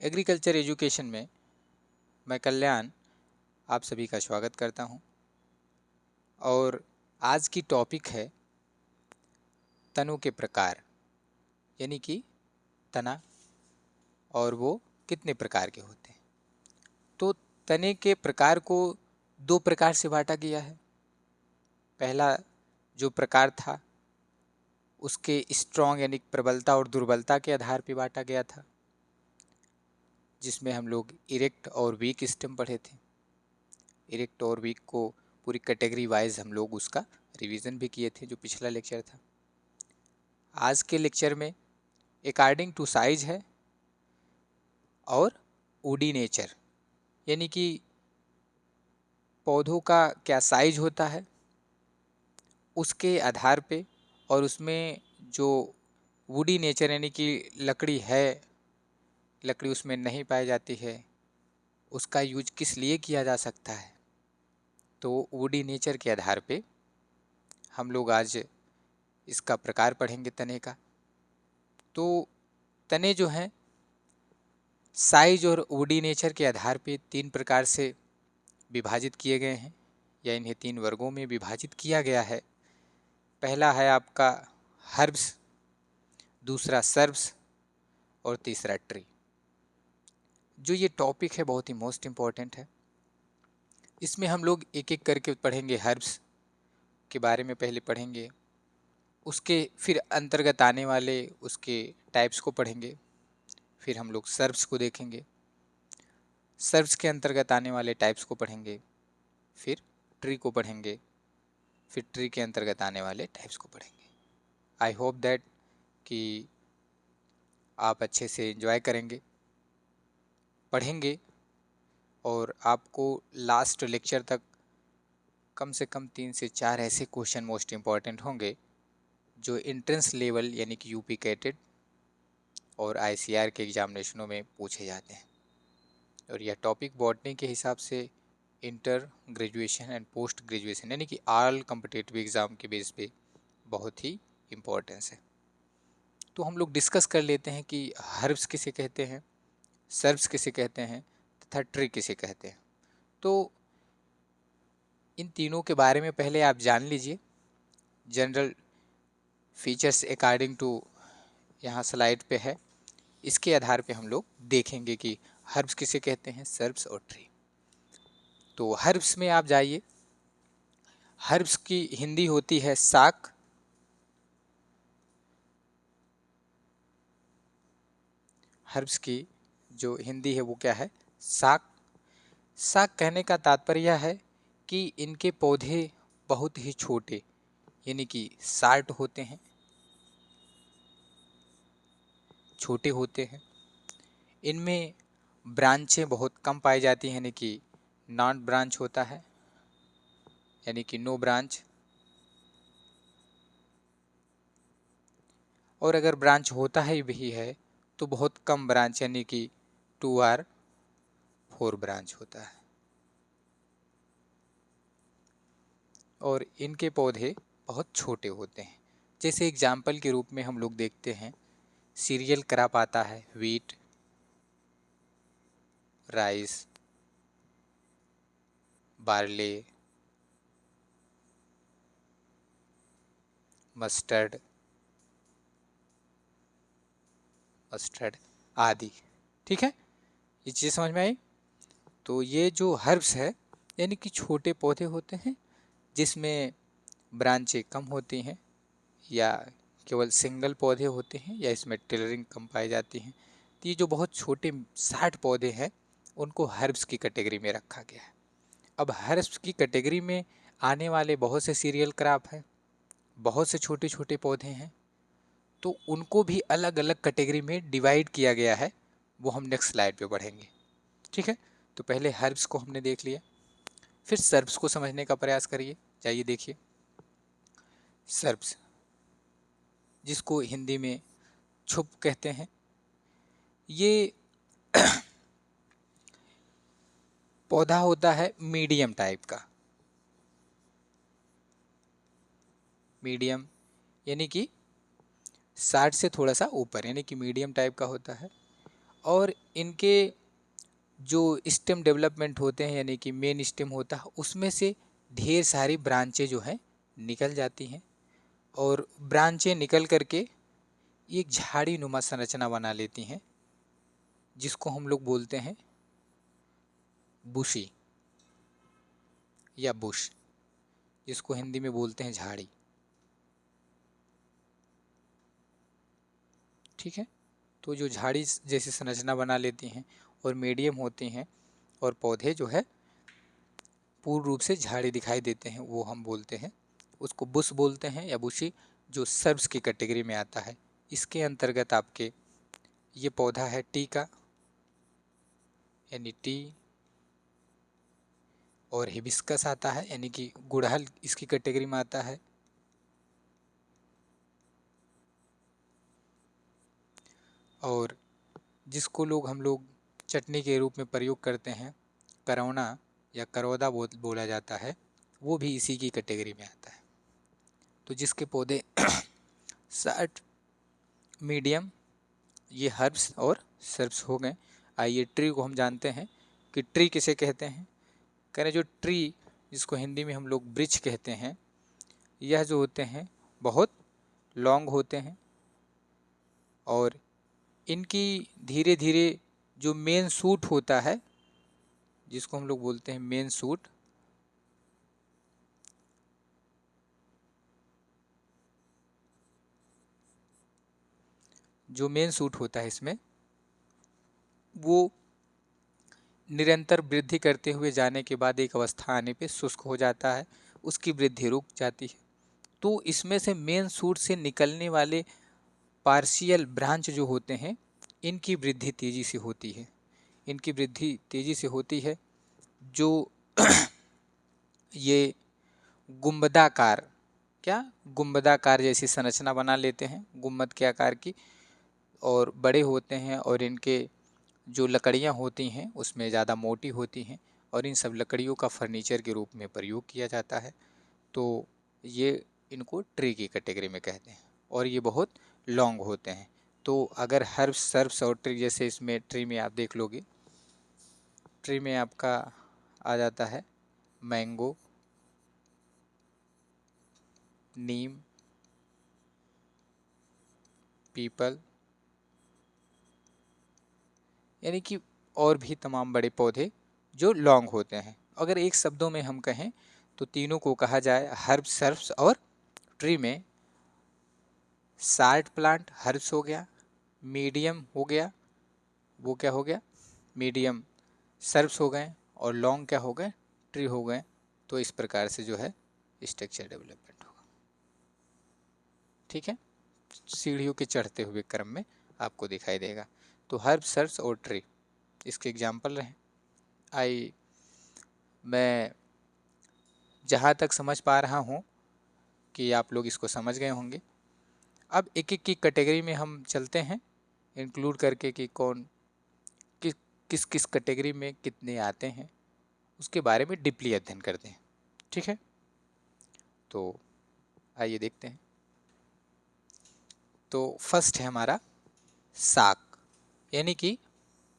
Agriculture education में मैं कल्याण आप सभी का स्वागत करता हूं। और आज की टॉपिक है तनों के प्रकार, यानी कि तना और वो कितने प्रकार के होते हैं। तो तने के प्रकार को दो प्रकार से बांटा गया है। पहला जो प्रकार था उसके स्ट्रॉन्ग यानी प्रबलता और दुर्बलता के आधार पर बांटा गया था, जिसमें हम लोग इरेक्ट और वीक स्टेम पढ़े थे। इरेक्ट और वीक को पूरी कैटेगरी वाइज हम लोग उसका रिवीजन भी किए थे, जो पिछला लेक्चर था। आज के लेक्चर में अकॉर्डिंग टू साइज है और वुडी नेचर, यानी कि पौधों का क्या साइज होता है उसके आधार पे, और उसमें जो वुडी नेचर यानी कि लकड़ी है, लकड़ी उसमें नहीं पाई जाती है, उसका यूज किस लिए किया जा सकता है। तो वुडी नेचर के आधार पे हम लोग आज इसका प्रकार पढ़ेंगे तने का। तो तने जो हैं साइज और वुडी नेचर के आधार पे तीन प्रकार से विभाजित किए गए हैं, या इन्हें तीन वर्गों में विभाजित किया गया है। पहला है आपका हर्ब्स, दूसरा सर्ब्स और तीसरा ट्री। जो ये टॉपिक है बहुत ही मोस्ट इम्पॉर्टेंट है। इसमें हम लोग एक एक करके पढ़ेंगे। हर्ब्स के बारे में पहले पढ़ेंगे, उसके फिर अंतर्गत आने वाले उसके टाइप्स को पढ़ेंगे, फिर हम लोग सर्ब्स को देखेंगे, सर्ब्स के अंतर्गत आने वाले टाइप्स को पढ़ेंगे, फिर ट्री को पढ़ेंगे, फिर ट्री के अंतर्गत आने वाले टाइप्स को पढ़ेंगे। आई होप दैट कि आप अच्छे से एंजॉय करेंगे, पढ़ेंगे, और आपको लास्ट लेक्चर तक कम से कम 3 से 4 ऐसे क्वेश्चन मोस्ट इम्पॉर्टेंट होंगे जो एंट्रेंस लेवल यानी कि यूपी कैटेड और आईसीआर के एग्जामिनेशनों में पूछे जाते हैं। और यह टॉपिक बॉटनी के हिसाब से inter graduation and post graduation यानी कि ऑल कॉम्पिटिटिव एग्ज़ाम के बेस पे बहुत ही इम्पोर्टेंस है। तो हम लोग डिस्कस कर लेते हैं कि हर्ब्स किसे कहते हैं, सर्ब्स किसे कहते हैं तथा ट्री किसे कहते हैं। तो इन तीनों के बारे में पहले आप जान लीजिए। जनरल फीचर्स अकॉर्डिंग टू यहाँ स्लाइड पे है, इसके आधार पे हम लोग देखेंगे कि हर्ब्स किसे कहते हैं, सर्ब्स और ट्री। तो हर्ब्स में आप जाइए। हर्ब्स की हिंदी होती है साक। हर्ब्स की जो हिंदी है वो क्या है, साक। साक कहने का तात्पर्य है कि इनके पौधे बहुत ही छोटे यानी कि शार्ट होते हैं, छोटे होते हैं। इनमें ब्रांचें बहुत कम पाई जाती हैं, यानी कि नॉन ब्रांच होता है, यानी कि नो ब्रांच। और अगर ब्रांच होता है भी है तो बहुत कम ब्रांच, यानी कि 2 और 4 ब्रांच होता है। और इनके पौधे बहुत छोटे होते हैं। जैसे एग्जाम्पल के रूप में हम लोग देखते हैं, सीरियल क्रॉप आता है, व्हीट, राइस, बार्ले, मस्टर्ड आदि। ठीक है, ये चीज़ समझ में आई। तो ये जो हर्ब्स है यानी कि छोटे पौधे होते हैं जिसमें ब्रांचें कम होती हैं, या केवल सिंगल पौधे होते हैं, या इसमें टेलरिंग कम पाई जाती हैं। तो ये जो बहुत छोटे 60 पौधे हैं उनको हर्ब्स की कैटेगरी में रखा गया है। अब हर्ब्स की कैटेगरी में आने वाले बहुत से सीरियल क्रॉप हैं, बहुत से छोटे छोटे पौधे हैं, तो उनको भी अलग अलग कैटेगरी में डिवाइड किया गया है। वो हम नेक्स्ट स्लाइड पे पढ़ेंगे। ठीक है, तो पहले हर्ब्स को हमने देख लिया, फिर सर्ब्स को समझने का प्रयास करिए। जाइए देखिए, सर्ब्स जिसको हिंदी में छुप कहते हैं, ये पौधा होता है मीडियम टाइप का। मीडियम यानी कि 60 से थोड़ा सा ऊपर, यानी कि मीडियम टाइप का होता है। और इनके जो स्टेम डेवलपमेंट होते हैं यानी कि मेन स्टेम होता है, उसमें से ढेर सारी ब्रांचें जो हैं निकल जाती हैं और ब्रांचें निकल करके एक झाड़ी नुमा संरचना बना लेती हैं, जिसको हम लोग बोलते हैं बुशी या बुश, जिसको हिंदी में बोलते हैं झाड़ी। ठीक है, तो जो झाड़ी जैसी संरचना बना लेती हैं और मीडियम होती हैं और पौधे जो है पूर्ण रूप से झाड़ी दिखाई देते हैं, वो हम बोलते हैं, उसको बुश बोलते हैं या बुशी, जो सर्ब्स की कैटेगरी में आता है। इसके अंतर्गत आपके ये पौधा है टी का, यानी टी, और हिबिस्कस आता है यानी कि गुड़हल इसकी कैटेगरी में आता है। और जिसको हम लोग चटनी के रूप में प्रयोग करते हैं, करौना या करौदा बोला जाता है, वो भी इसी की कैटेगरी में आता है। तो जिसके पौधे शॉर्ट, मीडियम, ये हर्ब्स और सर्ब्स हो गए। आइए ट्री को हम जानते हैं कि ट्री किसे कहते हैं। कह रहे जो ट्री, जिसको हिंदी में हम लोग वृक्ष कहते हैं, यह जो होते हैं बहुत लॉन्ग होते हैं और इनकी धीरे धीरे जो मेन सूट होता है, जिसको हम लोग बोलते हैं मेन सूट, जो मेन सूट होता है इसमें, वो निरंतर वृद्धि करते हुए जाने के बाद एक अवस्था आने पे शुष्क हो जाता है, उसकी वृद्धि रुक जाती है। तो इसमें से मेन सूट से निकलने वाले पार्शियल ब्रांच जो होते हैं, इनकी वृद्धि तेजी से होती है, इनकी वृद्धि तेजी से होती है, जो ये गुंबदाकार, क्या गुंबदाकार जैसी संरचना बना लेते हैं, गुंबद के आकार की, और बड़े होते हैं और इनके जो लकड़ियाँ होती हैं उसमें ज़्यादा मोटी होती हैं और इन सब लकड़ियों का फर्नीचर के रूप में प्रयोग किया जाता है। तो ये इनको ट्री की कैटेगरी में कहते हैं और ये बहुत लॉन्ग होते हैं। तो अगर हर्ब्स, सर्ब्स और ट्री, जैसे इसमें ट्री में आप देख लोगे, ट्री में आपका आ जाता है मैंगो, नीम, पीपल, यानी कि और भी तमाम बड़े पौधे जो लॉन्ग होते हैं। अगर एक शब्दों में हम कहें तो तीनों को कहा जाए हर्ब्स, सर्ब्स और ट्री में शॉर्ट प्लांट हर्ब्स हो गया, मीडियम हो गया, वो क्या हो गया, मीडियम सर्ब्स हो गए, और लॉन्ग क्या हो गए, ट्री हो गए। तो इस प्रकार से जो है स्ट्रक्चर डेवलपमेंट होगा। ठीक है, सीढ़ियों के चढ़ते हुए क्रम में आपको दिखाई देगा। तो हर्ब, सर्ब्स और ट्री इसके एग्जाम्पल रहे। मैं जहाँ तक समझ पा रहा हूँ कि आप लोग इसको समझ गए होंगे। अब एक एक की कैटेगरी में हम चलते हैं, इंक्लूड करके कि कौन किस किस कैटेगरी में कितने आते हैं, उसके बारे में डीपली अध्ययन करते हैं। ठीक है, तो आइए देखते हैं। तो फर्स्ट है हमारा साक, यानी कि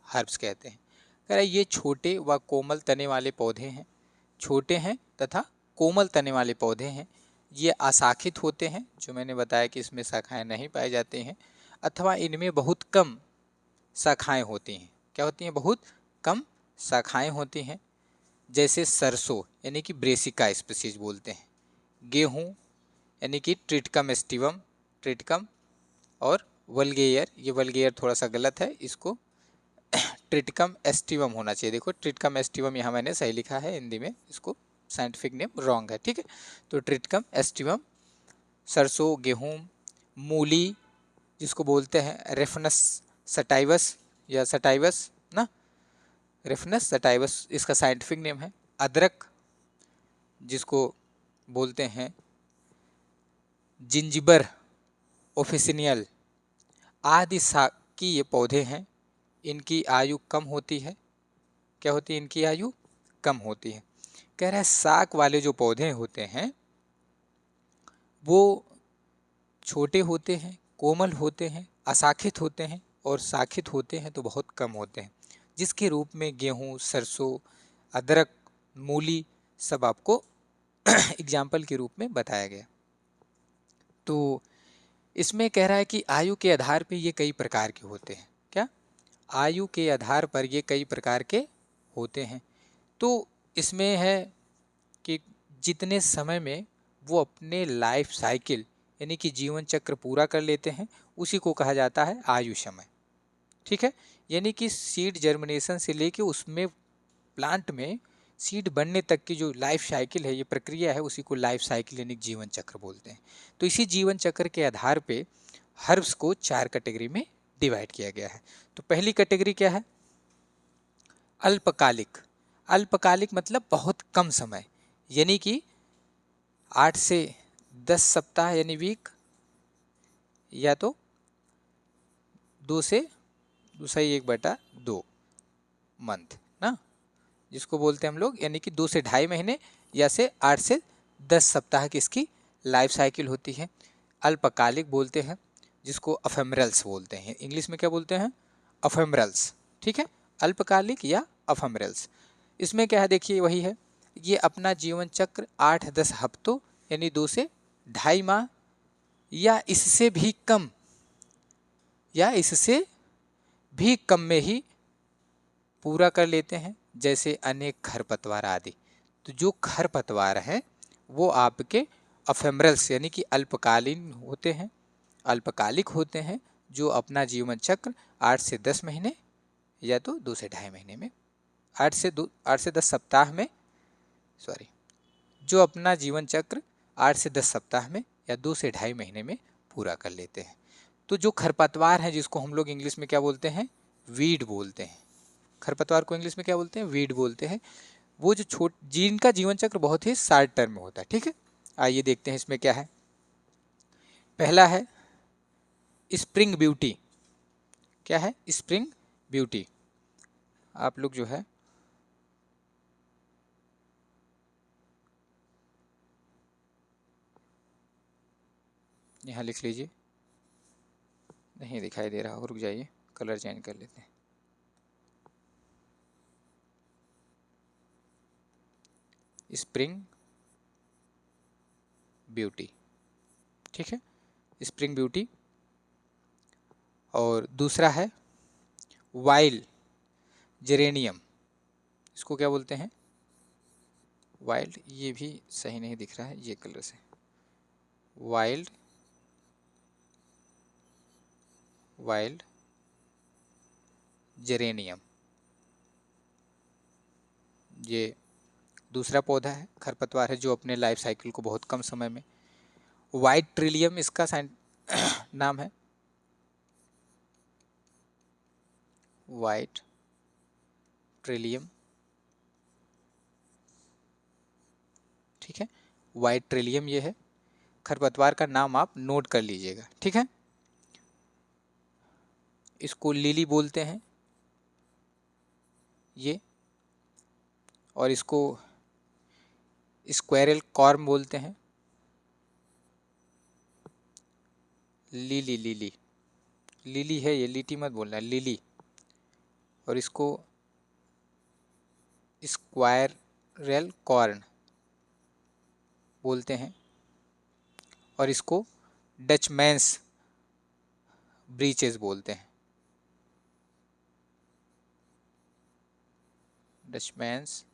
हर्ब्स कहते हैं। कह रहा है ये छोटे व कोमल तने वाले पौधे हैं, छोटे हैं तथा कोमल तने वाले पौधे हैं। ये अशाखित होते हैं, जो मैंने बताया कि इसमें शाखाएं नहीं पाई जाती हैं, अथवा इनमें बहुत कम शाखाएं होती हैं। क्या होती हैं, बहुत कम शाखाएं होती हैं। जैसे सरसों यानी कि ब्रेसिका स्पीशीज बोलते हैं, गेहूँ यानी कि ट्रिटिकम एस्टिवम, ट्रिटिकम, और वल्गेयर, ये वल्गेयर थोड़ा सा गलत है, इसको ट्रिटिकम एस्टिवम होना चाहिए। देखो ट्रिटिकम एस्टिवम यहाँ मैंने सही लिखा है हिंदी में, इसको साइंटिफिक नेम रॉन्ग है। ठीक है, तो ट्रिटिकम एस्टिवम, सरसों, गेहूँ, मूली जिसको बोलते हैं रेफनस सटाइवस या सटाइवस ना, रेफनस सटाइवस इसका साइंटिफिक नेम है। अदरक जिसको बोलते हैं जिंजिबर ऑफिसिनियल, आदि साकी ये पौधे हैं। इनकी आयु कम होती है। क्या होती है, इनकी आयु कम होती है। कह रहा है साक वाले जो पौधे होते हैं वो छोटे होते हैं, कोमल होते हैं, अशाखित होते हैं, और शाखित होते हैं तो बहुत कम होते हैं, जिसके रूप में गेहूँ, सरसों, अदरक, मूली सब आपको एग्जाम्पल के रूप में बताया गया। तो इसमें कह रहा है कि आयु के आधार पे ये कई प्रकार के होते हैं। क्या? आयु के आधार पर ये कई प्रकार के होते हैं। तो इसमें है कि जितने समय में वो अपने लाइफ साइकिल यानी कि जीवन चक्र पूरा कर लेते हैं उसी को कहा जाता है आयु समय। ठीक है, यानी कि सीड जर्मिनेशन से लेके उसमें प्लांट में सीड बनने तक की जो लाइफ साइकिल है, ये प्रक्रिया है, उसी को लाइफ साइकिल यानी जीवन चक्र बोलते हैं। तो इसी जीवन चक्र के आधार पे हर्ब्स को 4 कैटेगरी में डिवाइड किया गया है। तो पहली कैटेगरी क्या है? अल्पकालिक। अल्पकालिक मतलब बहुत कम समय, यानी कि 8 से 10 सप्ताह यानी वीक, या तो 2 से 1/2 मंथ ना, जिसको बोलते हैं हम लोग, यानी कि 2 से 2.5 महीने या से 8 से 10 सप्ताह की इसकी लाइफ साइकिल होती है। अल्पकालिक बोलते हैं जिसको अफेमरल्स बोलते हैं। इंग्लिश में क्या बोलते हैं? अफेमरल्स। ठीक है, अल्पकालिक या अफेमरल्स। इसमें क्या है देखिए, वही है, ये अपना जीवन चक्र 8-10 हफ्तों यानी 2 से 2.5 माह या इससे भी कम में ही पूरा कर लेते हैं, जैसे अनेक खरपतवार आदि। तो जो खरपतवार हैं वो आपके अफेमरल्स यानी कि अल्पकालीन होते हैं, अल्पकालिक होते हैं, जो अपना जीवन चक्र 8 से 10 महीने या तो 2 से 2.5 महीने में, 8 से 10 सप्ताह में, सॉरी, जो अपना जीवन चक्र 8 से 10 सप्ताह में या 2 से 2.5 महीने में पूरा कर लेते हैं। तो जो खरपतवार हैं, जिसको हम लोग इंग्लिश में क्या बोलते हैं? वीड बोलते हैं। खरपतवार को इंग्लिश में क्या बोलते हैं? वीड बोलते हैं। वो जो जिनका जीवन चक्र बहुत ही शॉर्ट टर्म में होता है। ठीक है, आइए देखते हैं इसमें क्या है। पहला है स्प्रिंग ब्यूटी। क्या है? Spring beauty. आप लोग जो है यहाँ लिख लीजिए, नहीं दिखाई दे रहा, रुक जाइए, कलर चेंज कर लेते हैं। Spring beauty. ठीक है, स्प्रिंग ब्यूटी। और दूसरा है वाइल्ड जेरेनियम। इसको क्या बोलते हैं? वाइल्ड, ये भी सही नहीं दिख रहा है ये कलर से, वाइल्ड जेरेनियम, ये दूसरा पौधा है, खरपतवार है, जो अपने लाइफ साइकिल को बहुत कम समय में। वाइट ट्रिलियम इसका नाम है, वाइट ट्रिलियम। ठीक है, वाइट ट्रिलियम ये है, खरपतवार का नाम आप नोट कर लीजिएगा। ठीक है, इसको लिली बोलते हैं ये, और इसको स्क्वायरल कॉर्म बोलते हैं। लिली लिली लिली है ये, लिटी मत बोलना, लिली। और इसको स्क्वायरल कॉर्न बोलते हैं, और इसको डचमैन्स ब्रीचेस बोलते हैं, डचमैन्स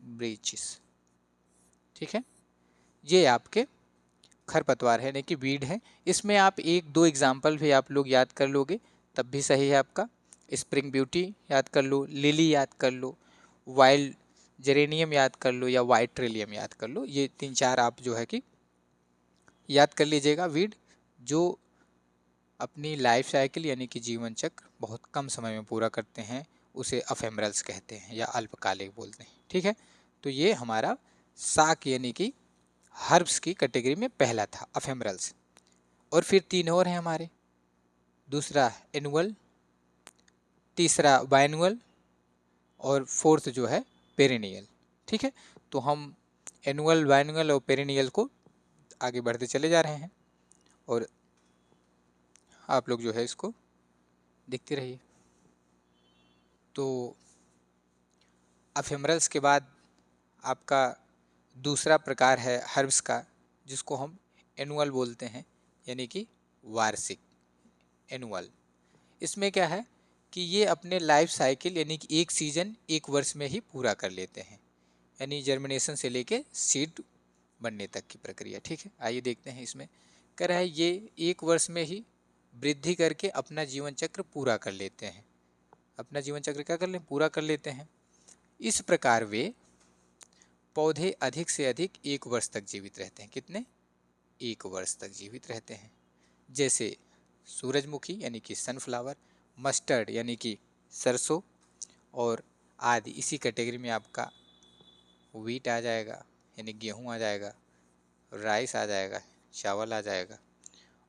ब्रीचेस। ठीक है, ये आपके खरपतवार है यानी कि वीड है। इसमें आप 1-2 एग्जाम्पल भी आप लोग याद कर लोगे तब भी सही है आपका। स्प्रिंग ब्यूटी याद कर लो, लिली याद कर लो, वाइल्ड जेरेनियम याद कर लो, या वाइट ट्रिलियम याद कर लो। ये 3-4 आप जो है कि याद कर लीजिएगा। वीड जो अपनी लाइफ साइकिल यानी कि जीवन चक्र बहुत कम समय में पूरा करते हैं उसे अफेमरल्स कहते हैं या अल्पकालिक बोलते हैं। ठीक है, तो ये हमारा शाक यानी कि हर्ब्स की कैटेगरी में पहला था अफेमरल्स। और फिर 3 और हैं हमारे, दूसरा एनुअल, तीसरा बाइनुअल, और फोर्थ जो है पेरिनियल। ठीक है, तो हम एनुअल, बाइनुअल और पेरिनियल को आगे बढ़ते चले जा रहे हैं। और आप लोग जो है इसको देखते रहिए। तो एफेमरल्स के बाद आपका दूसरा प्रकार है हर्ब्स का, जिसको हम एनुअल बोलते हैं, यानी कि वार्षिक, एनुअल। इसमें क्या है कि ये अपने लाइफ साइकिल यानी कि एक सीजन एक वर्ष में ही पूरा कर लेते हैं, यानी जर्मिनेशन से लेके सीड बनने तक की प्रक्रिया। ठीक है, आइए देखते हैं। इसमें कह रहा है ये एक वर्ष में ही वृद्धि करके अपना जीवन चक्र पूरा कर लेते हैं। अपना जीवन चक्र क्या कर लें, पूरा कर लेते हैं। इस प्रकार वे पौधे अधिक से अधिक एक वर्ष तक जीवित रहते हैं। कितने? एक वर्ष तक जीवित रहते हैं। जैसे सूरजमुखी यानी कि सनफ्लावर, मस्टर्ड यानी कि सरसों, और आदि। इसी कैटेगरी में आपका वीट आ जाएगा, यानी गेहूं आ जाएगा, राइस आ जाएगा, चावल आ जाएगा,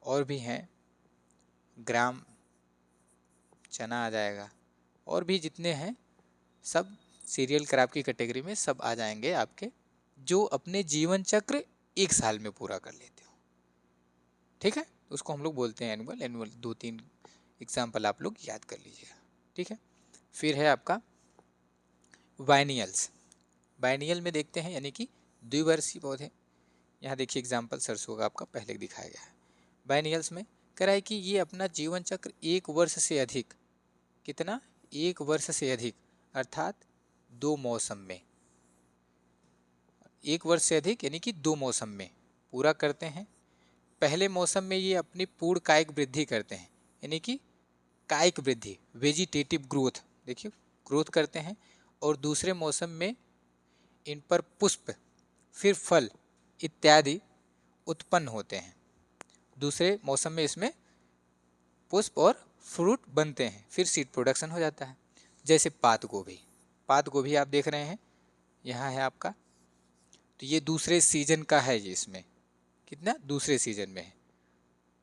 और भी हैं ग्राम, चना आ जाएगा, और भी जितने हैं सब सीरियल क्रॉप की कैटेगरी में सब आ जाएंगे आपके, जो अपने जीवन चक्र एक साल में पूरा कर लेते हो। ठीक है, तो उसको हम लोग बोलते हैं एनुअल। एनुअल 2-3 एग्जाम्पल आप लोग याद कर लीजिएगा। ठीक है, फिर है आपका बाइनियल्स। बाइनियल में देखते हैं यानी कि द्विवर्षीय पौधे। यहाँ देखिए एग्जाम्पल सरसों का आपका पहले दिखाया गया है। बाइनियल्स में कह रहा है कि ये अपना जीवन चक्र एक वर्ष से अधिक, कितना? एक वर्ष से अधिक, अर्थात 2 मौसम में, एक वर्ष से अधिक यानी कि 2 मौसम में पूरा करते हैं। पहले मौसम में ये अपनी पूर्ण कायिक वृद्धि करते हैं, यानी कि कायिक वृद्धि, वेजिटेटिव ग्रोथ, देखिए ग्रोथ करते हैं। और दूसरे मौसम में इन पर पुष्प, फिर फल इत्यादि उत्पन्न होते हैं। दूसरे मौसम में इसमें पुष्प और फ्रूट बनते हैं, फिर सीड प्रोडक्शन हो जाता है। जैसे पात गोभी, पात गोभी आप देख रहे हैं यहाँ है आपका, तो ये दूसरे सीजन का है। ये इसमें कितना? दूसरे सीजन में है।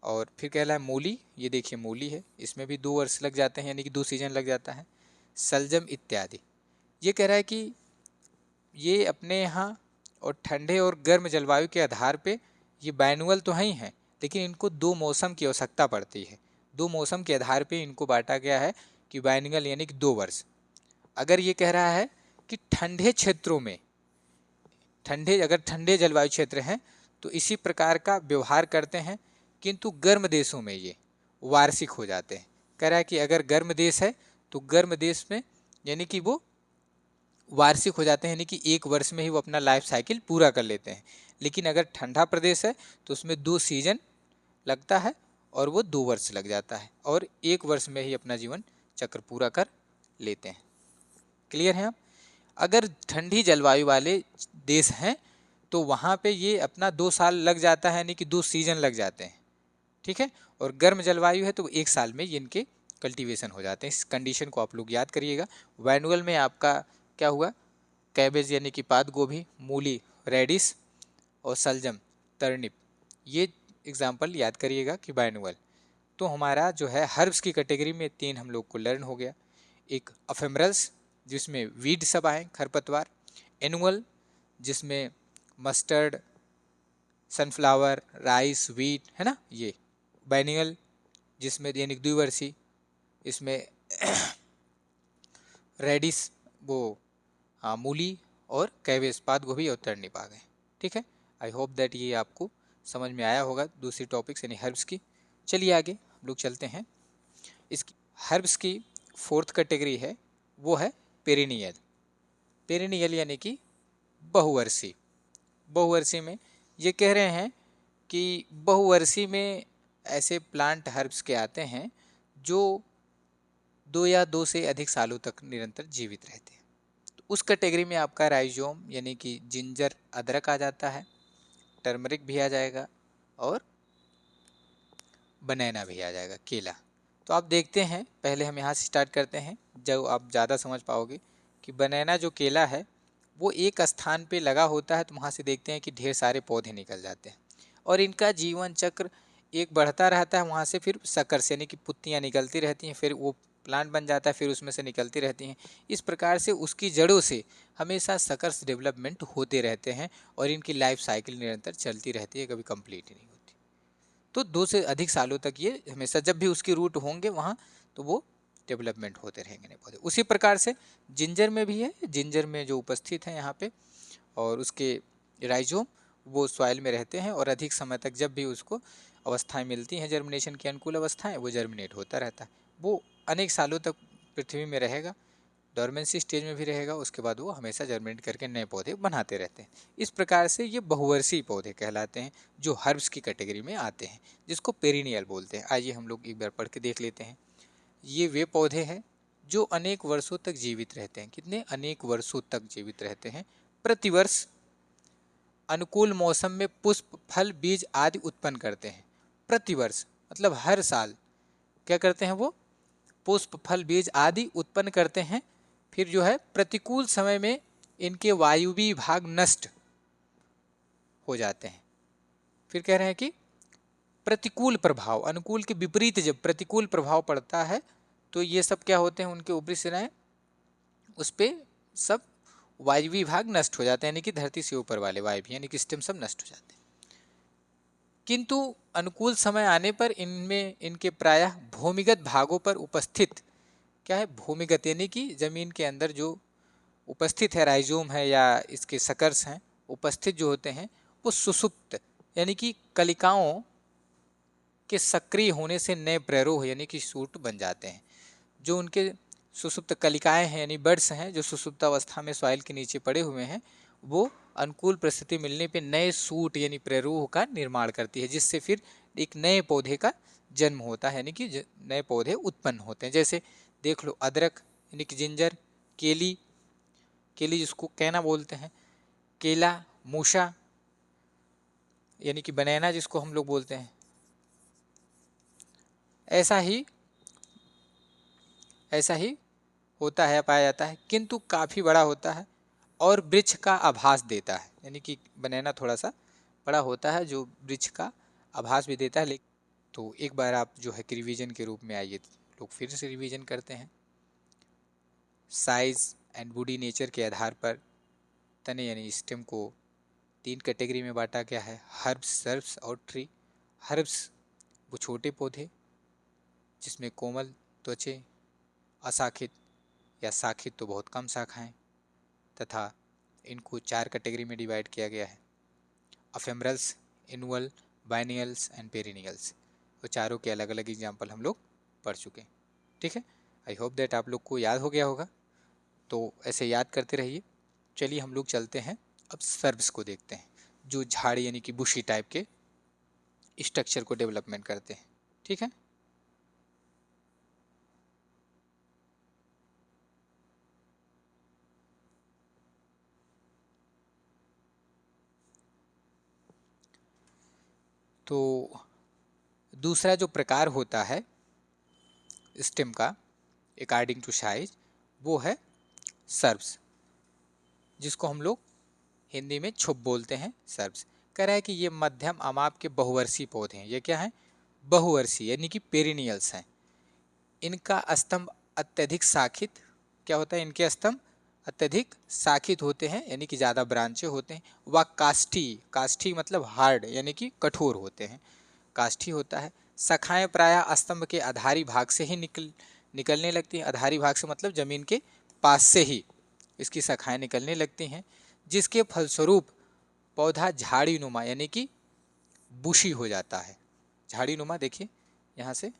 और फिर कह रहा है मूली, ये देखिए मूली है, इसमें भी 2 वर्ष लग जाते हैं, यानी कि 2 सीजन लग जाता है। सलजम इत्यादि। ये कह रहा है कि ये अपने यहाँ और ठंडे और गर्म जलवायु के आधार पे ये बाइनुअल तो ही हैं, लेकिन इनको 2 मौसम की आवश्यकता पड़ती है। 2 मौसम के आधार पे इनको बांटा गया है कि बाइनुअल यानी कि 2 वर्ष। अगर ये कह रहा है कि ठंडे क्षेत्रों में, अगर ठंडे जलवायु क्षेत्र हैं तो इसी प्रकार का व्यवहार करते हैं, किंतु गर्म देशों में ये वार्षिक हो जाते हैं। कह रहा है कि अगर गर्म देश है तो गर्म देश में यानी कि वो वार्षिक हो जाते हैं, यानी कि एक वर्ष में ही वो अपना लाइफ साइकिल पूरा कर लेते हैं। लेकिन अगर ठंडा प्रदेश है तो उसमें 2 सीजन लगता है और वो 2 वर्ष लग जाता है, और एक वर्ष में ही अपना जीवन चक्र पूरा कर लेते हैं। क्लियर है आप? अगर ठंडी जलवायु वाले देश हैं तो वहाँ पे ये अपना 2 साल लग जाता है, यानी कि 2 सीजन लग जाते हैं। ठीक है, और गर्म जलवायु है तो 1 साल में ये इनके कल्टीवेशन हो जाते हैं। इस कंडीशन को आप लोग याद करिएगा। वैनुअल में आपका क्या हुआ? कैबेज यानी कि पात गोभी, मूली रेडिश, और सलजम टर्निप, ये एग्जाम्पल याद करिएगा कि बाइनुअल। तो हमारा जो है हर्ब्स की कैटेगरी में 3 हम लोग को लर्न हो गया। एक एफेमरल्स जिसमें वीड सब आए, खरपतवार। एनुअल जिसमें मस्टर्ड, सनफ्लावर, राइस, वीट है ना ये। बाइनियल जिसमें यानी द्विवर्षीय, इसमें रेडिस वो मूली और कैबेज, पात गोभी और टर्निप आ गए। ठीक है, आई होप दैट ये आपको समझ में आया होगा दूसरी टॉपिक्स यानी हर्ब्स की। चलिए आगे हम लोग चलते हैं। इसकी हर्ब्स की 4th कैटेगरी है, वो है पेरिनियल। पेरिनियल यानी कि बहुवर्षीय। बहुवर्षीय में ये कह रहे हैं कि बहुवर्षीय में ऐसे प्लांट हर्ब्स के आते हैं जो 2 या 2 से अधिक सालों तक निरंतर जीवित रहते हैं। तो उस कैटेगरी में आपका राइजोम यानी कि जिंजर, अदरक आ जाता है, टर्मरिक भी आ जाएगा, और बनाना भी आ जाएगा, केला। तो आप देखते हैं, पहले हम यहाँ से स्टार्ट करते हैं, जब आप ज़्यादा समझ पाओगे कि बनाना जो केला है वो एक स्थान पे लगा होता है, तो वहाँ से देखते हैं कि ढेर सारे पौधे निकल जाते हैं, और इनका जीवन चक्र एक बढ़ता रहता है। वहाँ से फिर सकर्स यानी कि पुत्तियाँ निकलती रहती हैं, फिर वो प्लांट बन जाता है, फिर उसमें से निकलती रहती हैं। इस प्रकार से उसकी जड़ों से हमेशा सकर्स डेवलपमेंट होते रहते हैं, और इनकी लाइफ साइकिल निरंतर चलती रहती है, कभी कंप्लीट ही नहीं होती। तो 2 से अधिक सालों तक ये हमेशा जब भी उसके रूट होंगे वहाँ तो वो डेवलपमेंट होते रहेंगे नए पौधे। उसी प्रकार से जिंजर में भी है, जिंजर में जो उपस्थित है यहाँ पे और उसके राइजोम वो सॉइल में रहते हैं और अधिक समय तक जब भी उसको अवस्थाएं मिलती हैं जर्मिनेशन की अनुकूल अवस्थाएं, वो जर्मिनेट होता रहता है। वो अनेक सालों तक पृथ्वी में रहेगा, डोर्मेंसी स्टेज में भी रहेगा, उसके बाद वो हमेशा जर्मिनेट करके नए पौधे बनाते रहते हैं। इस प्रकार से ये बहुवर्षीय पौधे कहलाते हैं जो हर्ब्स की कैटेगरी में आते हैं, जिसको पेरिनियल बोलते हैं। आइए हम लोग एक बार पढ़ के देख लेते हैं। ये वे पौधे हैं जो अनेक वर्षों तक जीवित रहते हैं। कितने? अनेक वर्षों तक जीवित रहते हैं। प्रतिवर्ष अनुकूल मौसम में पुष्प, फल, बीज आदि उत्पन्न करते हैं। प्रतिवर्ष मतलब हर साल क्या करते हैं वो? पुष्प, फल, बीज आदि उत्पन्न करते हैं। फिर जो है प्रतिकूल समय में इनके वायुवीय भाग नष्ट हो जाते हैं। फिर कह रहे हैं कि प्रतिकूल प्रभाव, अनुकूल के विपरीत जब प्रतिकूल प्रभाव पड़ता है तो ये सब क्या होते हैं? उनके ऊपरी सिराएं उस पे सब वायवीय भाग नष्ट हो जाते हैं, यानी कि धरती से ऊपर वाले वायवीय यानी कि स्टेम सब नष्ट हो जाते हैं। किंतु अनुकूल समय आने पर इनमें इनके प्रायः भूमिगत भागों पर उपस्थित क्या है? भूमिगत यानी कि जमीन के अंदर जो उपस्थित है, राइजोम है या इसके सकर्स हैं, उपस्थित जो होते हैं वो सुसुप्त यानी कि कलिकाओं के सक्रिय होने से नए प्ररोह यानी कि शूट बन जाते हैं। जो उनके सुसुप्त कलिकाएं हैं यानी बर्ड्स हैं जो सुसुप्त अवस्था में सॉइल के नीचे पड़े हुए हैं, वो अनुकूल परिस्थिति मिलने पे नए सूट यानी प्ररोह का निर्माण करती है, जिससे फिर एक नए पौधे का जन्म होता है, यानी कि नए पौधे उत्पन्न होते हैं। जैसे देख लो अदरक यानी कि जिंजर, केली, केली जिसको कैना बोलते हैं, केला, मूसा यानी कि बनाना जिसको हम लोग बोलते हैं, ऐसा ही होता है, पाया जाता है, किंतु काफ़ी बड़ा होता है और वृक्ष का आभास देता है। यानी कि बनाना थोड़ा सा बड़ा होता है जो वृक्ष का आभास भी देता है। लेकिन तो एक बार आप जो है रिवीजन के रूप में आइए, लोग फिर से रिवीजन करते हैं। साइज एंड वुडी नेचर के आधार पर तने यानी स्टेम को 3 कैटेगरी में बांटा गया है, हर्ब्स, सर्ब्स और ट्री। हर्ब्स वो छोटे पौधे जिसमें कोमल त्वचे, अशाखित या शाखित तो बहुत कम शाखाएं, तथा इनको 4 कैटेगरी में डिवाइड किया गया है, अफेमरल्स, इनुअल, बाइनियल्स एंड पेरिनियल्स। तो चारों के अलग अलग एग्जाम्पल हम लोग पढ़ चुके हैं। ठीक है, आई होप दैट आप लोग को याद हो गया होगा, तो ऐसे याद करते रहिए। चलिए हम लोग चलते हैं अब सर्ब्स को देखते हैं, जो झाड़ी यानी कि बुशी टाइप के स्ट्रक्चर को डेवलपमेंट करते हैं। ठीक है, तो दूसरा जो प्रकार होता है स्टेम का अकॉर्डिंग टू साइज, वो है सर्ब्स, जिसको हम लोग हिंदी में छुप बोलते हैं। सर्ब्स कह रहा है कि ये मध्यम अमाप के बहुवर्षीय पौधे हैं। ये क्या हैं? बहुवर्षीय यानी कि पेरिनियल्स हैं। इनका स्तंभ अत्यधिक शाखित, क्या होता है? इनके स्तंभ अत्यधिक शाखित होते हैं यानी कि ज़्यादा ब्रांचे होते हैं। व काष्ठी, काष्ठी मतलब हार्ड यानी कि कठोर होते हैं, काष्ठी होता है। शाखाएं प्रायः स्तंभ के आधारी भाग से ही निकलने लगती हैं। आधारी भाग से मतलब जमीन के पास से ही इसकी शाखाएं निकलने लगती हैं, जिसके फलस्वरूप पौधा झाड़ी नुमा यानी कि बुशी हो जाता है। झाड़ी नुमा देखिए यहाँ से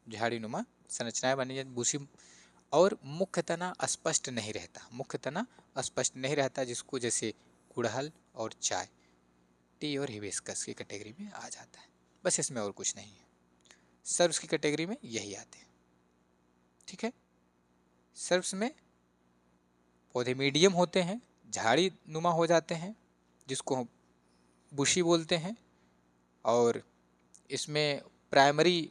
झाड़ी नुमा संरचनाएं बनी जाती, बुशी, और मुख्य तना स्पष्ट नहीं रहता, मुख्य तना स्पष्ट नहीं रहता, जिसको जैसे गुड़हल और चाय, टी और हिबिस्कस की कैटेगरी में आ जाता है। बस इसमें और कुछ नहीं है। सर्व्स की कैटेगरी में यही आते हैं। ठीक है, सर्व्स में पौधे मीडियम होते हैं, झाड़ी नुमा हो जाते हैं, जिसको हम बुशी बोलते हैं, और इसमें प्राइमरी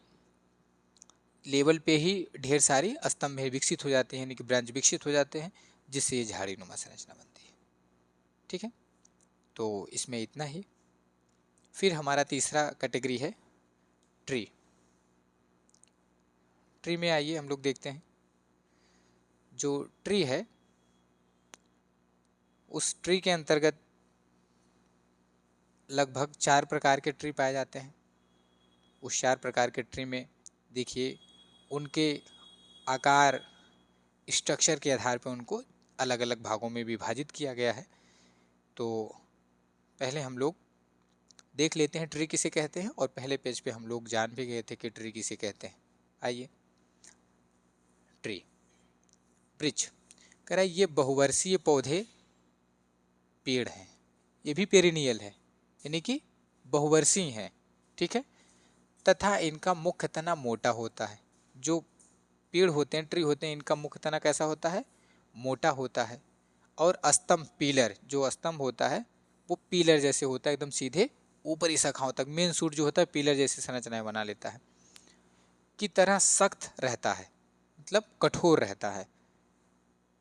लेवल पे ही ढेर सारी स्तंभ विकसित हो जाते हैं, यानी कि ब्रांच विकसित हो जाते हैं, जिससे ये झाड़ी नुमा संरचना बनती है। ठीक है, तो इसमें इतना ही। फिर हमारा तीसरा कैटेगरी है ट्री। ट्री में आइए हम लोग देखते हैं। जो ट्री है उस ट्री के अंतर्गत लगभग 4 प्रकार के ट्री पाए जाते हैं। उस 4 प्रकार के ट्री में देखिए उनके आकार, स्ट्रक्चर के आधार पर उनको अलग अलग भागों में विभाजित किया गया है। तो पहले हम लोग देख लेते हैं ट्री किसे कहते हैं, और पहले पेज पे हम लोग जान भी गए थे कि ट्री किसे कहते हैं। आइए, ट्री, वृक्ष कह रहा है ये बहुवर्षीय पौधे पेड़ हैं, ये भी पेरिनियल है यानी कि बहुवर्षीय हैं, ठीक है, तथा इनका मुख्य तना मोटा होता है। जो पेड़ होते हैं, ट्री होते हैं, इनका मुख्य तना कैसा होता है? मोटा होता है। और स्तंभ, पीलर, जो स्तंभ होता है वो पीलर जैसे होता है, एकदम सीधे ऊपरी शाखाओं तक, मेन सूट जो होता है पीलर जैसी संरचनाएं बना लेता है, की तरह सख्त रहता है, मतलब कठोर रहता है।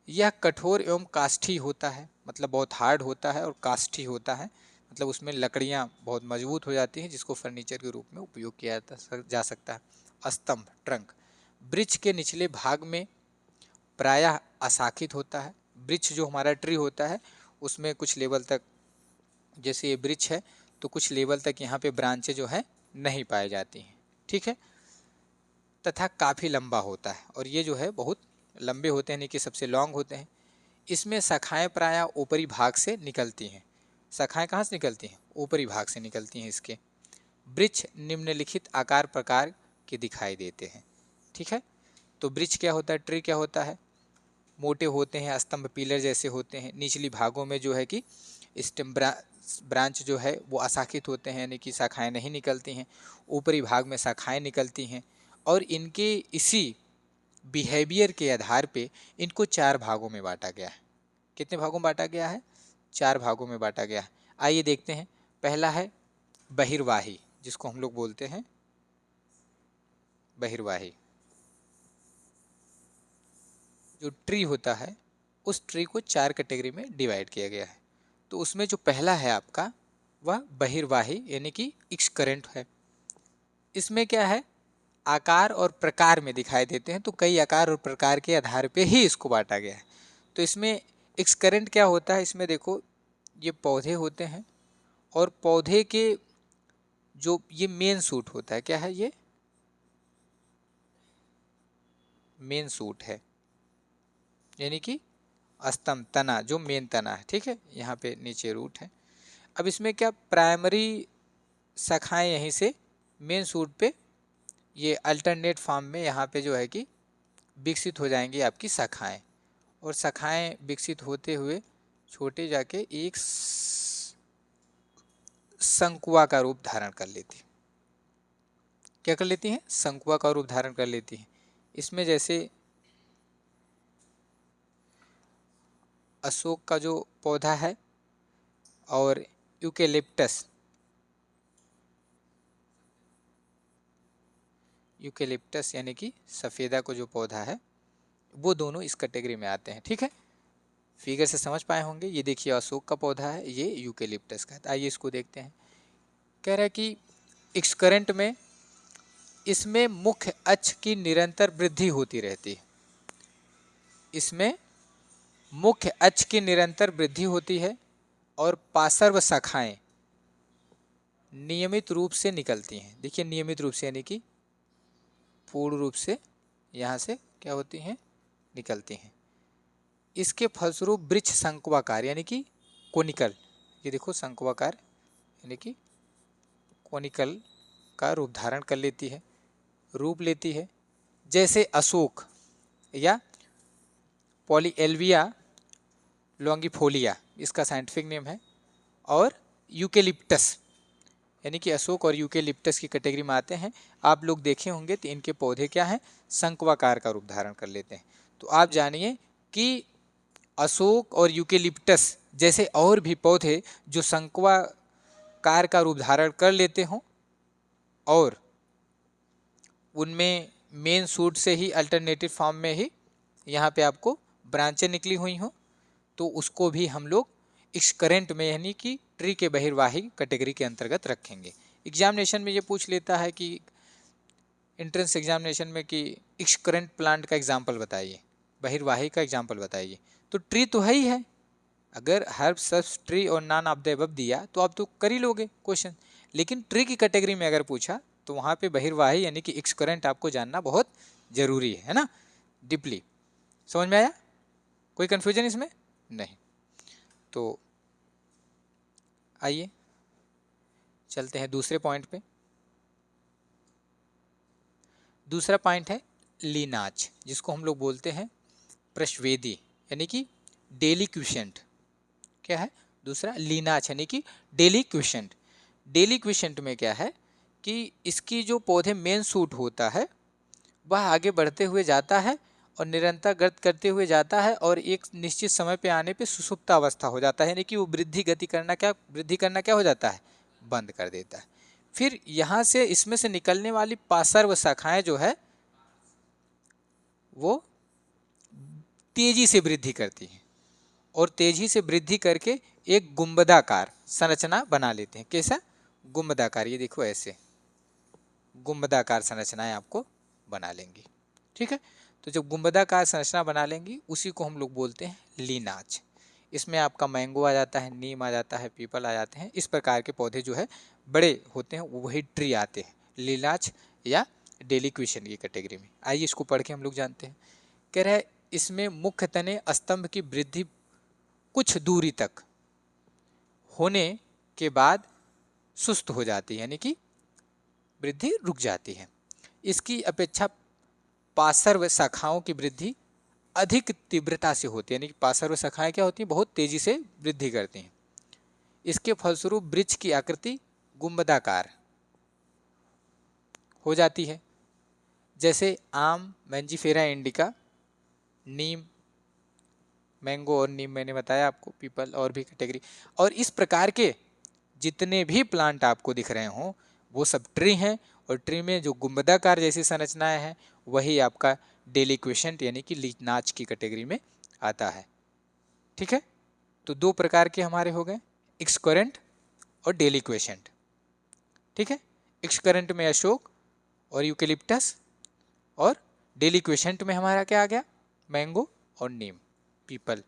यह कठोर एवं काष्ठी होता है, मतलब बहुत हार्ड होता है, और काष्ठी होता है, मतलब उसमें लकड़ियां बहुत मजबूत हो जाती हैं, जिसको फर्नीचर के रूप में उपयोग किया जा सकता है। स्तंभ, ट्रंक, वृक्ष के निचले भाग में प्रायः अशाखित होता है। वृक्ष जो हमारा ट्री होता है उसमें कुछ लेवल तक, जैसे ये वृक्ष है तो कुछ लेवल तक यहाँ पे ब्रांचें जो है नहीं पाई जाती हैं, ठीक है, तथा काफ़ी लंबा होता है, और ये जो है बहुत लंबे होते हैं, यानी कि सबसे लॉन्ग होते हैं। इसमें शाखाएं प्रायः ऊपरी भाग से निकलती हैं। शाखाएं कहाँ से निकलती हैं? ऊपरी भाग से निकलती हैं इसके। वृक्ष निम्नलिखित आकार प्रकार के दिखाई देते हैं, ठीक है। तो वृक्ष क्या होता है, ट्री क्या होता है? मोटे होते हैं, स्तंभ पीलर जैसे होते हैं। निचली भागों में जो है कि स्टेम ब्रांच जो है वो अशाखित होते हैं, यानी कि शाखाएं नहीं निकलती हैं। ऊपरी भाग में शाखाएं निकलती हैं, और इनके इसी बिहेवियर के आधार पे इनको 4 भागों में बांटा गया है। कितने भागों में बांटा गया है? 4 भागों में बांटा गया है। आइए देखते हैं। पहला है बहिर्वाही, जिसको हम लोग बोलते हैं बहिर्वाही। जो ट्री होता है उस ट्री को 4 कैटेगरी में डिवाइड किया गया है। तो उसमें जो पहला है आपका वह बहिर्वाही यानी कि एक्सकरेंट है। इसमें क्या है, आकार और प्रकार में दिखाई देते हैं, तो कई आकार और प्रकार के आधार पे ही इसको बांटा गया है। तो इसमें एक्सकरेंट क्या होता है, इसमें देखो ये पौधे होते हैं, और पौधे के जो ये मेन सूट होता है, क्या है ये? मेन सूट है, यानी कि स्तंभ, तना, जो मेन तना है, ठीक है, यहाँ पे नीचे रूट है। अब इसमें क्या, प्राइमरी शाखाएं यहीं से मेन सूट पे ये अल्टरनेट फॉर्म में यहाँ पे जो है कि विकसित हो जाएंगी आपकी शाखाएं, और शाखाएं विकसित होते हुए छोटे जाके एक शंकुआ का रूप धारण कर लेती। क्या कर लेती हैं? शंकुआ का रूप धारण कर लेती हैं। इसमें जैसे अशोक का जो पौधा है और यूकेलिप्टस, यूकेलिप्टस यानी कि सफ़ेदा को जो पौधा है, वो दोनों इस कैटेगरी में आते हैं, ठीक है। फिगर से समझ पाए होंगे। ये देखिए अशोक का पौधा है, ये यूकेलिप्टस का है। आइए इसको देखते हैं। कह रहा है कि एक्सकरेंट में इसमें मुख्य अक्ष की निरंतर वृद्धि होती रहती है। इसमें मुख्य अक्ष की निरंतर वृद्धि होती है, और पार्श्व शाखाएं नियमित रूप से निकलती हैं। देखिए नियमित रूप से यानी कि पूर्ण रूप से यहाँ से क्या होती हैं, निकलती हैं। इसके फलस्वरूप वृक्ष शंक्वाकार यानी कि कोनिकल, ये देखो शंक्वाकार यानी कि कोनिकल का रूप धारण कर लेती है, रूप लेती है। जैसे अशोक या पॉलीएल्विया लॉन्गिफोलिया इसका साइंटिफिक नेम है, और यूकेलिप्टस यानी कि अशोक और यूकेलिप्टस की कैटेगरी में आते हैं। आप लोग देखे होंगे तो इनके पौधे क्या हैं, शंक्वाकार का रूप धारण कर लेते हैं। तो आप जानिए कि अशोक और यूकेलिप्टस जैसे और भी पौधे जो शंक्वाकार का रूप धारण कर लेते हों, और उनमें मेन सूट से ही अल्टरनेटिव फॉर्म में ही यहाँ पे आपको ब्रांचें निकली हुई हों, तो उसको भी हम लोग इस करंट में यानी कि ट्री के बहिर्वाही कैटेगरी के अंतर्गत रखेंगे। एग्जामिनेशन में ये पूछ लेता है कि एंट्रेंस एग्जामिनेशन में कि इस करंट प्लांट का एग्जाम्पल बताइए, बहिर्वाही का एग्जाम्पल बताइए। तो ट्री तो है ही है, अगर हर्ब सब्स ट्री और नॉन ऑफ द अबव दिया तो आप तो कर ही लोगे क्वेश्चन, लेकिन ट्री की कैटेगरी में अगर पूछा तो वहाँ पे बहिर्वाही यानी कि एक्सकरेंट आपको जानना बहुत जरूरी है ना, डीपली। समझ में आया? कोई कंफ्यूजन इसमें नहीं? तो आइए चलते हैं दूसरे पॉइंट पे। दूसरा पॉइंट है लीनाच, जिसको हम लोग बोलते हैं प्रश्वेदी यानी कि डेलिक्विशेंट। क्या है? दूसरा लीनाच यानी कि डेलिक्विशेंट। डेलिक्विशेंट में क्या है कि इसकी जो पौधे मेन सूट होता है वह आगे बढ़ते हुए जाता है और निरंतर गर्त करते हुए जाता है और एक निश्चित समय पे आने पे सुसुप्त अवस्था हो जाता है, यानी कि वो वृद्धि करना क्या हो जाता है, बंद कर देता है। फिर यहाँ से इसमें से निकलने वाली पार्श्व शाखाएं जो है वो तेजी से वृद्धि करती हैं और तेजी से वृद्धि करके एक गुंबदाकार संरचना बना लेते हैं। कैसा? गुंबदाकार। ये देखो ऐसे गुंबदाकार संरचनाएं आपको बना लेंगी। ठीक है, तो जब गुंबदाकार संरचना बना लेंगी उसी को हम लोग बोलते हैं लीनाच। इसमें आपका मैंगो आ जाता है, नीम आ जाता है, पीपल आ जाते हैं। इस प्रकार के पौधे जो है बड़े होते हैं वही ट्री आते हैं लीनाच या डेलिक्विशन की कैटेगरी में। आइए इसको पढ़ के हम लोग जानते हैं। कह रहा है इसमें मुख्य तने स्तंभ की वृद्धि कुछ दूरी तक होने के बाद सुस्त हो जाती है, यानी कि वृद्धि रुक जाती है। इसकी अपेक्षा पार्श्व शाखाओं की वृद्धि अधिक तीव्रता से होती है, यानी कि पार्श्व शाखाएं क्या होती हैं, बहुत तेजी से वृद्धि करती हैं। इसके फलस्वरूप वृक्ष की आकृति गुंबदाकार हो जाती है, जैसे आम मैंजीफेरा इंडिका, नीम, मैंगो और नीम मैंने बताया आपको, पीपल और भी कैटेगरी। और इस प्रकार के जितने भी प्लांट आपको दिख रहे हों वो सब ट्री हैं, और ट्री में जो गुंबदाकार जैसी संरचनाएं हैं वही आपका डेलिक्विशेंट यानी कि लीनाच की कैटेगरी में आता है। ठीक है, तो दो प्रकार के हमारे हो गए, एक्सकरेंट और डेलिक्विशेंट। ठीक है, एक्सकरेंट में अशोक और यूकेलिप्टस, और डेलिक्विशेंट में हमारा क्या आ गया, मैंगो और नीम, पीपल।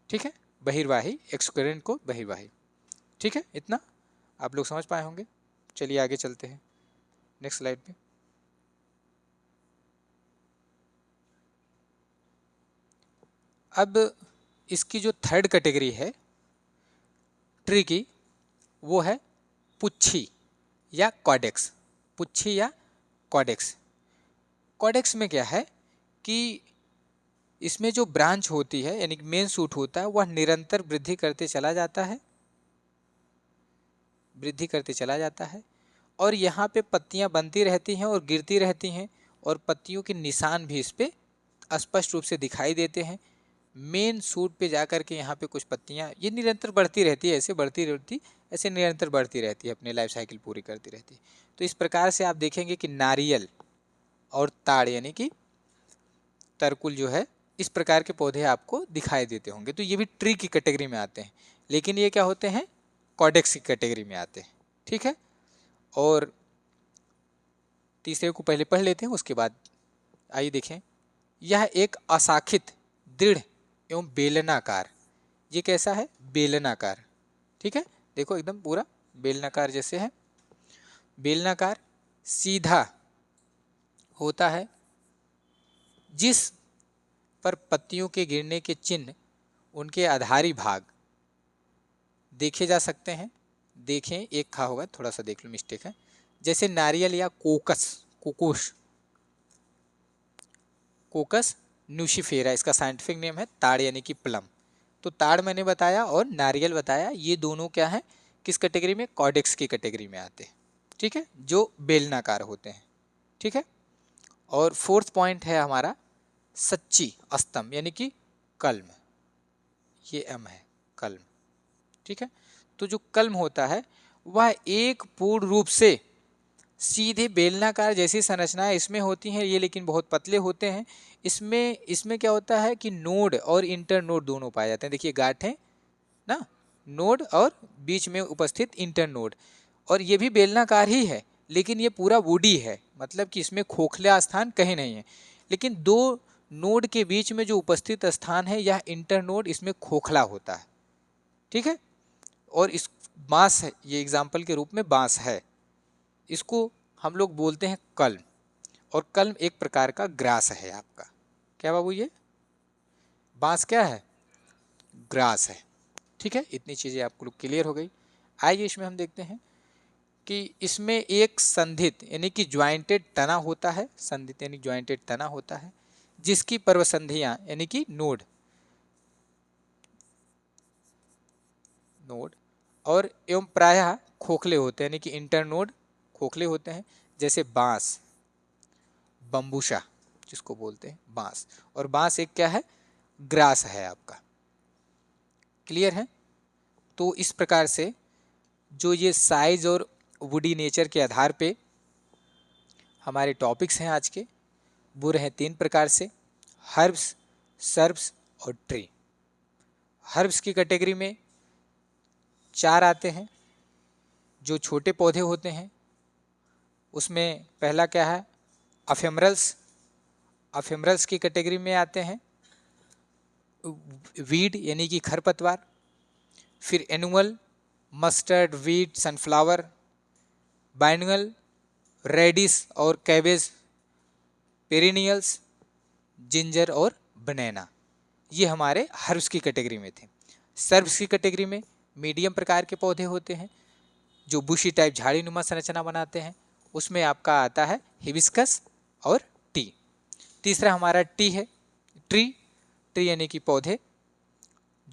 ठीक है, बहिर्वाही, एक्सकरेंट को बहिर्वाही। ठीक है, इतना आप लोग समझ पाए होंगे। चलिए आगे चलते हैं नेक्स्ट स्लाइड पे। अब इसकी जो थर्ड कैटेगरी है ट्री की वो है पुच्छी या कॉडेक्स। पुच्छी या कॉडेक्स। कॉडेक्स में क्या है कि इसमें जो ब्रांच होती है यानी कि मेन सूट होता है वह निरंतर वृद्धि करते चला जाता है, वृद्धि करते चला जाता है, और यहाँ पे पत्तियाँ बनती रहती हैं और गिरती रहती हैं, और पत्तियों के निशान भी इस पे स्पष्ट रूप से दिखाई देते हैं। मेन सूट पे जाकर के यहाँ पे कुछ पत्तियाँ ये निरंतर बढ़ती रहती है, ऐसे बढ़ती रहती, ऐसे निरंतर बढ़ती रहती है, अपनी लाइफ साइकिल पूरी करती रहती है। तो इस प्रकार से आप देखेंगे कि नारियल और ताड़ यानी कि तरकुल जो है, इस प्रकार के पौधे आपको दिखाई देते होंगे। तो ये भी ट्री की कैटेगरी में आते हैं, लेकिन ये क्या होते हैं, कॉडेक्स की कैटेगरी में आते हैं। ठीक है, और तीसरे को पहले पढ़ लेते हैं, उसके बाद आइए देखें। यह एक अशाखित, दृढ़ एवं बेलनाकार, ये कैसा है, बेलनाकार। ठीक है, देखो एकदम पूरा बेलनाकार जैसे है, बेलनाकार सीधा होता है, जिस पर पत्तियों के गिरने के चिन्ह उनके आधारी भाग देखे जा सकते हैं। देखें, एक खा होगा, थोड़ा सा देख लो, मिस्टेक है। जैसे नारियल या कोकस न्यूशिफेरा, इसका साइंटिफिक नेम है। ताड़ यानी कि प्लम, तो ताड़ मैंने बताया और नारियल बताया, ये दोनों क्या है, किस कैटेगरी में, कॉडेक्स की कैटेगरी में आते हैं। ठीक है, जो बेलनाकार होते हैं। ठीक है, और फोर्थ पॉइंट है हमारा सच्ची स्तंभ यानी कि कल्म, ये एम है, कल्म। ठीक है, तो जो कल्म होता है वह एक पूर्ण रूप से सीधे बेलनाकार जैसी संरचनाएं इसमें होती हैं, ये लेकिन बहुत पतले होते हैं। इसमें क्या होता है कि नोड और इंटर नोड दोनों पाए जाते हैं। देखिए गांठें ना, नोड और बीच में उपस्थित इंटर नोड, और ये भी बेलनाकार ही है, लेकिन ये पूरा वुडी है, मतलब कि इसमें खोखला स्थान कहीं नहीं है। लेकिन दो नोड के बीच में जो उपस्थित स्थान है यह इंटरनोड इसमें खोखला होता है, ठीक है। और इस बांस है, ये एग्जाम्पल के रूप में बांस है, इसको हम लोग बोलते हैं कल्म, और कल्म एक प्रकार का ग्रास है आपका। क्या बाबू, ये बांस क्या है? ग्रास है, ठीक है। इतनी चीजें आपको क्लियर हो गई। आइए इसमें हम देखते हैं कि इसमें एक संधित यानी कि ज्वाइंटेड तना होता है, संधित यानी ज्वाइंटेड तना होता है, जिसकी पर्वसंधियां यानी कि नोड और एवं प्रायः खोखले होते हैं, यानी कि इंटरनोड खोखले होते हैं, जैसे बांस, बम्बूशा जिसको बोलते हैं बांस। और बांस एक क्या है? ग्रास है आपका। क्लियर है? तो इस प्रकार से जो ये साइज और वुडी नेचर के आधार पे हमारे टॉपिक्स हैं आज के, वो रहे 3 प्रकार से, हर्ब्स, सर्ब्स और ट्री। हर्ब्स की कैटेगरी में 4 आते हैं जो छोटे पौधे होते हैं। उसमें पहला क्या है? अफेमरल्स। अफेमरल्स की कैटेगरी में आते हैं वीड यानी कि खरपतवार, फिर annual, mustard, wheat, sunflower, biennial, radish और कैबेज, पेरिनियल्स, जिंजर और बनाना। ये हमारे हर्ब्स की कैटेगरी में थे। सर्ब्स की कैटेगरी में मीडियम प्रकार के पौधे होते हैं जो बुशी टाइप झाड़ी नुमा संरचना बनाते हैं। उसमें आपका आता है हिबिस्कस और टी। तीसरा हमारा टी है, ट्री। ट्री यानी कि पौधे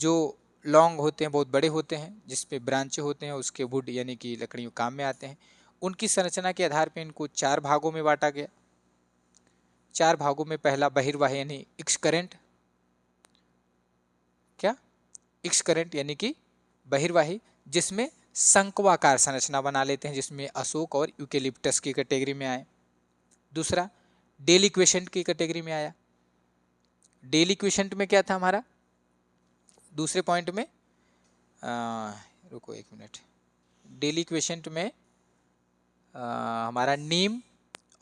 जो लॉन्ग होते हैं, बहुत बड़े होते हैं, जिसपे ब्रांचे होते हैं, उसके वुड यानी कि लकड़ियों काम में आते हैं। उनकी संरचना के आधार पर इनको 4 भागों में बांटा गया। 4 भागों में पहला बहिर्वाह यानी एक्सकरेंट। क्या? एक्सकरेंट यानी कि बहिर्वाही, जिसमें शंक्वाकार संरचना बना लेते हैं, जिसमें अशोक और यूकेलिप्टस की कैटेगरी में आए। दूसरा डेलिक्वेशेंट की कैटेगरी में आया। डेलिक्वेशेंट में क्या था हमारा? दूसरे पॉइंट में रुको एक मिनट। डेलिक्वेशेंट में हमारा नीम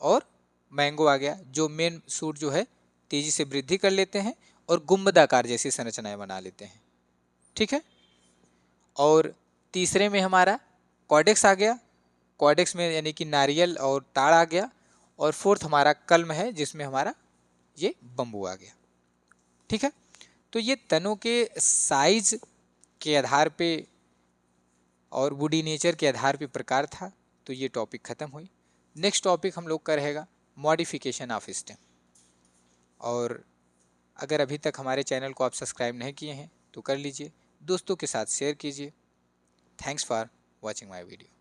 और मैंगो आ गया, जो मेन सूट जो है तेजी से वृद्धि कर लेते हैं और गुंबदाकार जैसी संरचनाएं बना लेते हैं, ठीक है। और तीसरे में हमारा कॉडेक्स आ गया। कॉडेक्स में यानी कि नारियल और ताड़ आ गया। और फोर्थ हमारा कल्म है, जिसमें हमारा ये बम्बू आ गया, ठीक है। तो ये तनों के साइज के आधार पे और वुडी नेचर के आधार पे प्रकार था। तो ये टॉपिक खत्म हुई। नेक्स्ट टॉपिक हम लोग का रहेगा मॉडिफिकेशन ऑफ स्टेम। और अगर अभी तक हमारे चैनल को आप सब्सक्राइब नहीं किए हैं तो कर लीजिए, दोस्तों के साथ शेयर कीजिए। Thanks for watching my video.